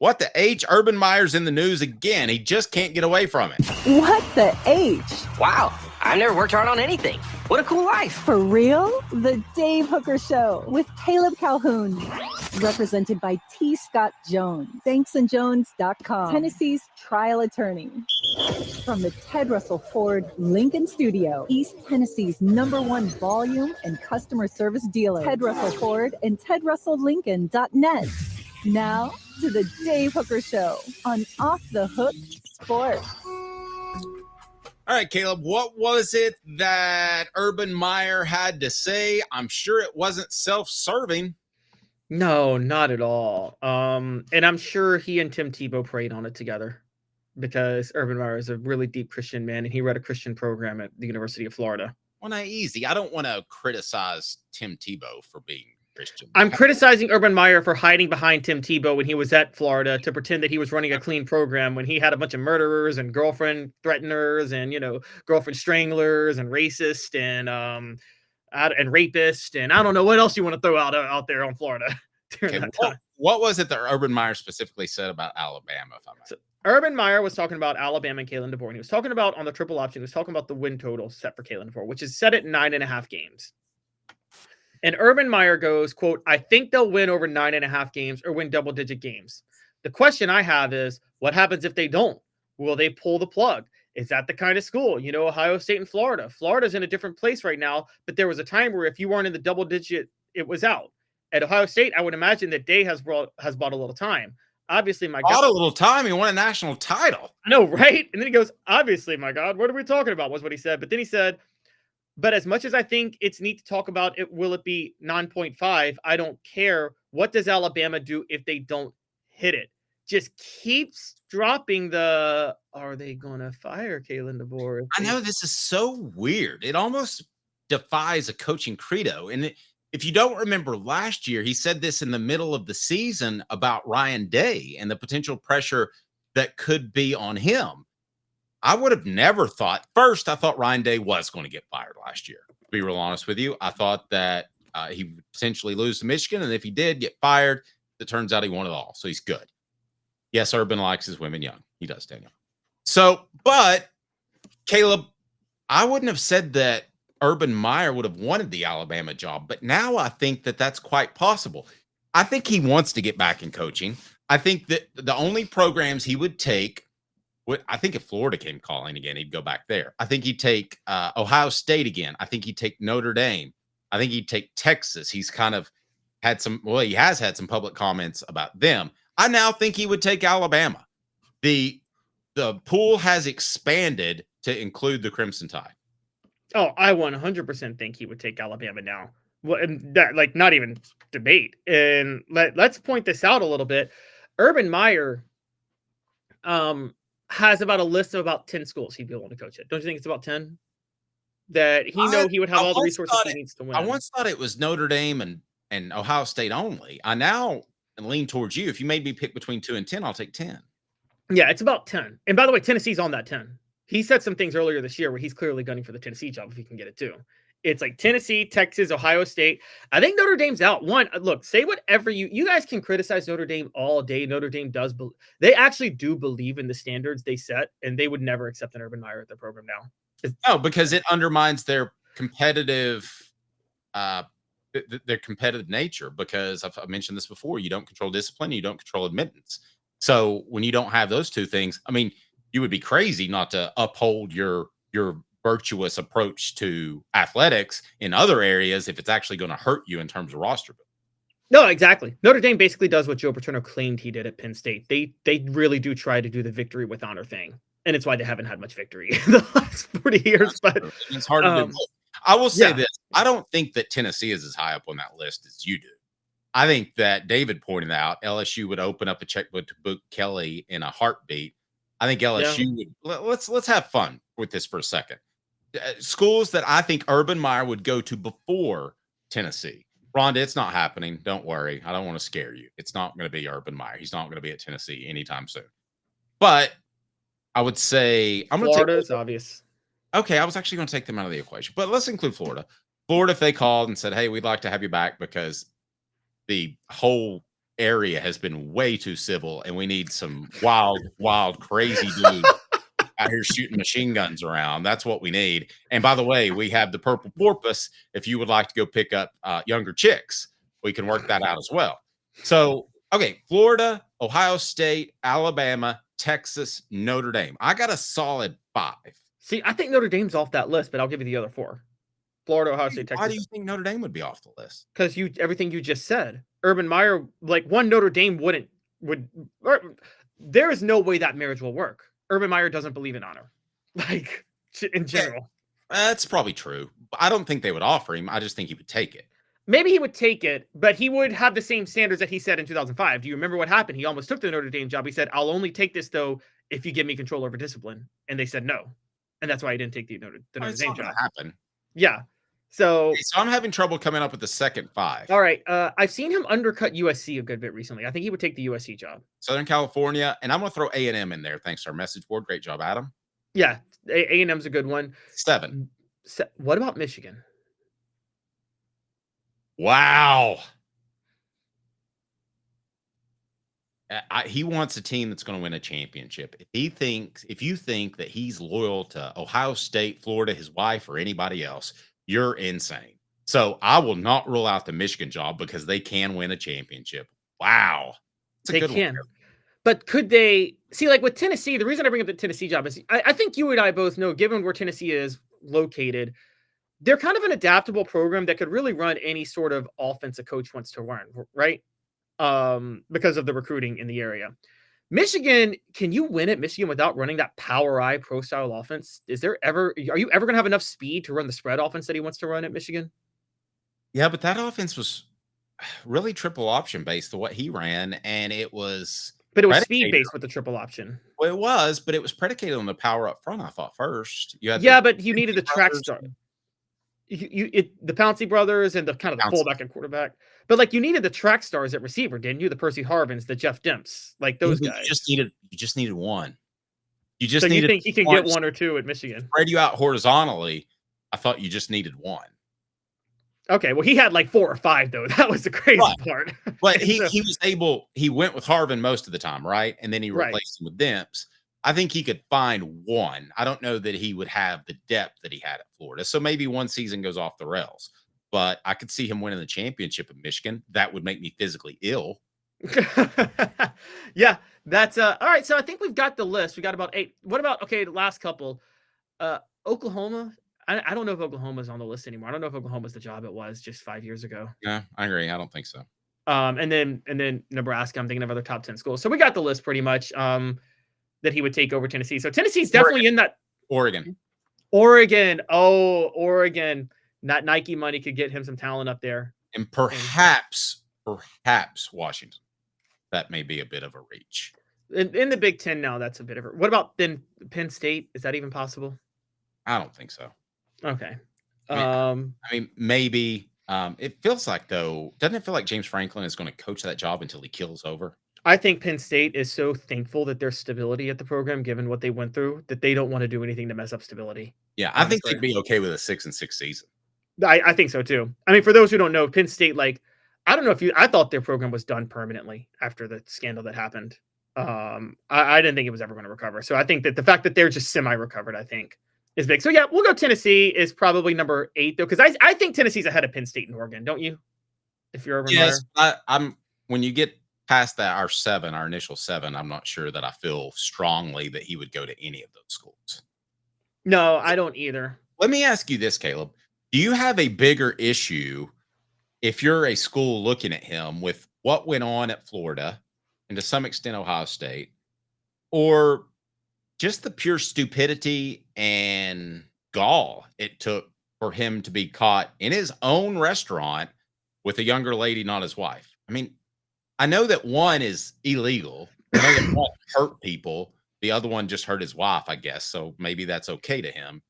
What the H? Urban Meyer's in the news again. He just can't get away from it. What the H? Wow, I never worked hard on anything. What a cool life. For real? The Dave Hooker Show with Caleb Calhoun. Represented by T. Scott Jones. ThanksandJones.com. Tennessee's trial attorney. From the Ted Russell Ford Lincoln Studio, East Tennessee's #1 volume and customer service dealer. Ted Russell Ford and TedRussellLincoln.net. Now to the Dave Hooker Show on Off the Hook Sports. All right, Caleb, what was it that Urban Meyer had to say? I'm sure it wasn't self-serving. No, not at all. And I'm sure he and Tim Tebow prayed on it together because Urban Meyer is a really deep Christian man, and he read a Christian program at the University of Florida. Well, not easy. I don't want to criticize Tim Tebow for being Christian. I'm criticizing Urban Meyer for hiding behind Tim Tebow when he was at Florida to pretend that he was running a clean program when he had a bunch of murderers and girlfriend threateners and, girlfriend stranglers and racists and rapists. And I don't know what else you want to throw out there on Florida during that time. What was it that Urban Meyer specifically said about Alabama? If I might? So, Urban Meyer was talking about Alabama and Kalen DeBoer. And he was talking about on the triple option. He was talking about the win total set for Kalen DeBoer, which is set at 9.5 games. And Urban Meyer goes, quote, I think they'll win over 9.5 games or win double-digit games. The question I have is, what happens if they don't? Will they pull the plug? Is that the kind of school? Ohio State and Florida. Florida's in a different place right now, but there was a time where if you weren't in the double-digit, it was out. At Ohio State, I would imagine that Day has bought a little time. Obviously, my God. A little time. He won a national title. I know, right? And then he goes, obviously, my God, what are we talking about? Was what he said. But then he said, but as much as I think it's neat to talk about it, will it be 9.5? I don't care. What does Alabama do if they don't hit it? Just keeps dropping are they going to fire Kalen DeBoer? I know this is so weird. It almost defies a coaching credo. And if you don't remember last year, he said this in the middle of the season about Ryan Day and the potential pressure that could be on him. I would have never thought. First, I thought Ryan Day was going to get fired last year. To be real honest with you, I thought that he would potentially lose to Michigan, and if he did get fired, it turns out he won it all, so he's good. Yes, Urban likes his women young. He does, Daniel. So, but Caleb, I wouldn't have said that Urban Meyer would have wanted the Alabama job, but now I think that that's quite possible. I think he wants to get back in coaching. I think that the only programs he would take. I think if Florida came calling again, he'd go back there. I think he'd take Ohio State again. I think he'd take Notre Dame. I think he'd take Texas. He's kind of had he has had some public comments about them. I now think he would take Alabama. The pool has expanded to include the Crimson Tide. Oh, I 100% think he would take Alabama now. Well, and that, not even debate. And let's point this out a little bit. Urban Meyer, has about a list of about 10 schools he'd be willing to coach at. Don't you think it's about 10? That he would have all the resources he needs to win. I once thought it was Notre Dame and Ohio State only. I now lean towards you. If you made me pick between 2 and 10, I'll take 10. Yeah, it's about 10. And by the way, Tennessee's on that 10. He said some things earlier this year where he's clearly gunning for the Tennessee job if he can get it too. It's like Tennessee, Texas, Ohio State. I think Notre Dame's out. Look, say whatever you guys can criticize Notre Dame all day. Notre Dame they actually do believe in the standards they set, and they would never accept an Urban Meyer at their program now. No, because it undermines their competitive nature. Because I've mentioned this before, you don't control discipline, you don't control admittance. So when you don't have those two things, I mean, you would be crazy not to uphold your virtuous approach to athletics in other areas if it's actually going to hurt you in terms of roster building. No, exactly. Notre Dame basically does what Joe Paterno claimed he did at Penn State. They really do try to do the victory with honor thing, and it's why they haven't had much victory in the last 40 years. But it's hard to do. I will say this: I don't think that Tennessee is as high up on that list as you do. I think that David pointed out LSU would open up a checkbook to book Kelly in a heartbeat. I think LSU would. Let's have fun with this for a second. Schools that I think Urban Meyer would go to before Tennessee. Rhonda, it's not happening. Don't worry. I don't want to scare you. It's not going to be Urban Meyer. He's not going to be at Tennessee anytime soon. But I would say I'm going to take Florida's obvious. Okay, I was actually going to take them out of the equation. But let's include Florida. Florida, if they called and said, hey, we'd like to have you back because the whole area has been way too civil, and we need some wild, crazy dudes out here shooting machine guns around. That's what we need. And by the way, we have the Purple Porpoise. If you would like to go pick up younger chicks, we can work that out as well. So, okay, Florida, Ohio State, Alabama, Texas, Notre Dame. I got a solid 5. See, I think Notre Dame's off that list, but I'll give you the other 4. Florida, Ohio State, Texas. Why do you think Notre Dame would be off the list? Because everything you just said. Urban Meyer, like Notre Dame there is no way that marriage will work. Urban Meyer doesn't believe in honor, like in general. That's probably true. I don't think they would offer him. I just think he would take it. Maybe he would take it, but he would have the same standards that he said in 2005. Do you remember what happened? He almost took the Notre Dame job. He said, "I'll only take this though if you give me control over discipline," and they said no, and that's why he didn't take the Notre Dame job. Happen. Yeah. So, okay, so I'm having trouble coming up with the second 5. All right. I've seen him undercut USC a good bit recently. I think he would take the USC job. Southern California, and I'm going to throw A&M in there. Thanks to our message board. Great job, Adam. Yeah, A&M's a good one. 7. What about Michigan? Wow. He wants a team that's going to win a championship. If you think that he's loyal to Ohio State, Florida, his wife, or anybody else, you're insane. So I will not rule out the Michigan job because they can win a championship. Wow. They can. But could they see, like with Tennessee, the reason I bring up the Tennessee job is I think you and I both know, given where Tennessee is located, they're kind of an adaptable program that could really run any sort of offense a coach wants to run, right? Because of the recruiting in the area. Michigan, can you win at Michigan without running that power I pro style offense? Are you ever going to have enough speed to run the spread offense that he wants to run at Michigan? Yeah, but that offense was really triple option based to what he ran, and it was. But it was speed based with the triple option. Well, it was, but it was predicated on the power up front. I thought first. But you needed the track star. The Pouncey brothers and the kind of the fullback and quarterback. But like you needed the track stars at receiver, didn't you? The Percy Harvins, the Jeff Demps, like those guys. You just needed one. You think he can get 1 or 2 at Michigan? Spread you out horizontally. I thought you just needed 1. Okay, well, he had like 4 or 5 though. That was the crazy part. But he was able. He went with Harvin most of the time, right? And then he replaced him with Demps. I think he could find 1. I don't know that he would have the depth that he had at Florida. So maybe one season goes off the rails. But I could see him winning the championship at Michigan. That would make me physically ill. Yeah, that's all right. So I think we've got the list. We got about 8. What about the last couple? Oklahoma. I don't know if Oklahoma's on the list anymore. I don't know if Oklahoma's the job it was just 5 years ago. Yeah, I agree. I don't think so. And then Nebraska. I'm thinking of other top 10 schools. So we got the list pretty much. That he would take over Tennessee. So Tennessee's definitely in that. Oregon. Oh, Oregon. That Nike money could get him some talent up there. And perhaps Washington. That may be a bit of a reach. In the Big Ten now, that's a bit of a... What about then Penn State? Is that even possible? I don't think so. Okay. I mean, maybe. It feels like, though, doesn't it feel like James Franklin is going to coach that job until he kills over? I think Penn State is so thankful that there's stability at the program, given what they went through, that they don't want to do anything to mess up stability. Yeah, honestly. I think they'd be okay with a 6-6 season. I think so too. I mean, for those who don't know, Penn State, I don't know I thought their program was done permanently after the scandal that happened. I didn't think it was ever going to recover. So I think that the fact that they're just semi-recovered, I think, is big. So yeah, we'll go Tennessee is probably number 8 though, because I think Tennessee's ahead of Penn State and Oregon, don't you? If you're over there. I'm when you get past that, our initial 7, I'm not sure that I feel strongly that he would go to any of those schools. No, I don't either. Let me ask you this, Caleb. Do you have a bigger issue if you're a school looking at him with what went on at Florida and to some extent Ohio State, or just the pure stupidity and gall it took for him to be caught in his own restaurant with a younger lady, not his wife? I mean, I know that one is illegal. I know that one hurt people. The other one just hurt his wife, I guess. So maybe that's okay to him.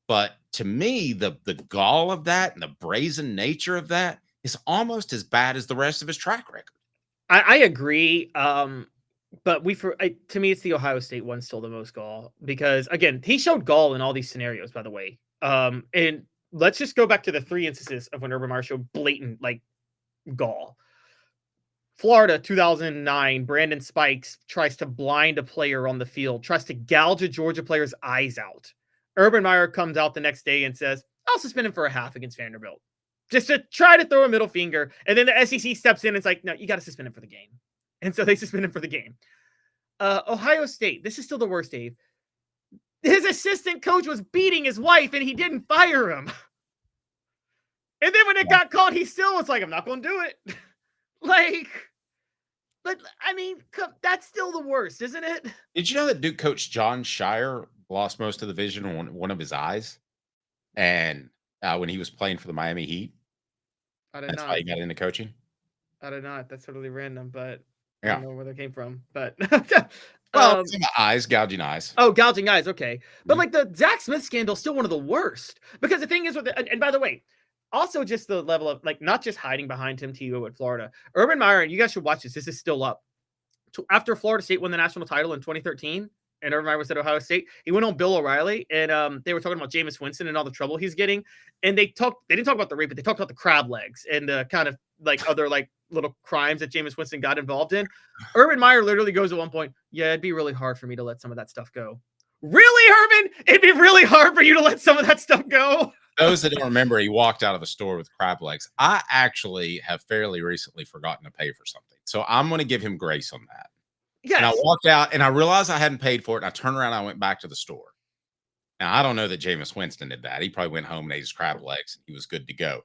But to me, the gall of that and the brazen nature of that is almost as bad as the rest of his track record. I agree. But to me, it's the Ohio State one still the most gall, because again, he showed gall in all these scenarios, by the way. And let's just go back to the 3 instances of when Urban Meyer showed blatant gall. Florida, 2009, Brandon Spikes tries to blind a player on the field, tries to gouge a Georgia player's eyes out. Urban Meyer comes out the next day and says, I'll suspend him for a half against Vanderbilt. Just to try to throw a middle finger. And then the SEC steps in and it's like, no, you got to suspend him for the game. And so they suspend him for the game. Ohio State, this is still the worst, Dave. His assistant coach was beating his wife and he didn't fire him. And then when it got caught, he still was like, I'm not going to do it. But I mean, that's still the worst, isn't it? Did you know that Duke coach John Shire lost most of the vision on one of his eyes? And when he was playing for the Miami Heat, that's why he got into coaching. I did not. That's totally random, but yeah. I don't know where that came from. But well, eyes, gouging eyes. Oh, gouging eyes. Okay. But like the Zach Smith scandal is still one of the worst. Because the thing is, and by the way, also just the level of like not just hiding behind Tim Tebow at Florida. Urban Meyer, you guys should watch this. This is still up. After Florida State won the national title in 2013, and Urban Meyer was at Ohio State, he went on Bill O'Reilly, and they were talking about Jameis Winston and all the trouble he's getting. And they didn't talk about the rape, but they talked about the crab legs and the kind of like other like little crimes that Jameis Winston got involved in. Urban Meyer literally goes at one point, yeah, it'd be really hard for me to let some of that stuff go. Really, Urban? It'd be really hard for you to let some of that stuff go? Those that don't remember, he walked out of the store with crab legs. I actually have fairly recently forgotten to pay for something. So I'm going to give him grace on that. Yes. And I walked out and I realized I hadn't paid for it. And I turned around and I went back to the store. Now, I don't know that Jameis Winston did that. He probably went home and ate his crab legs. And he was good to go.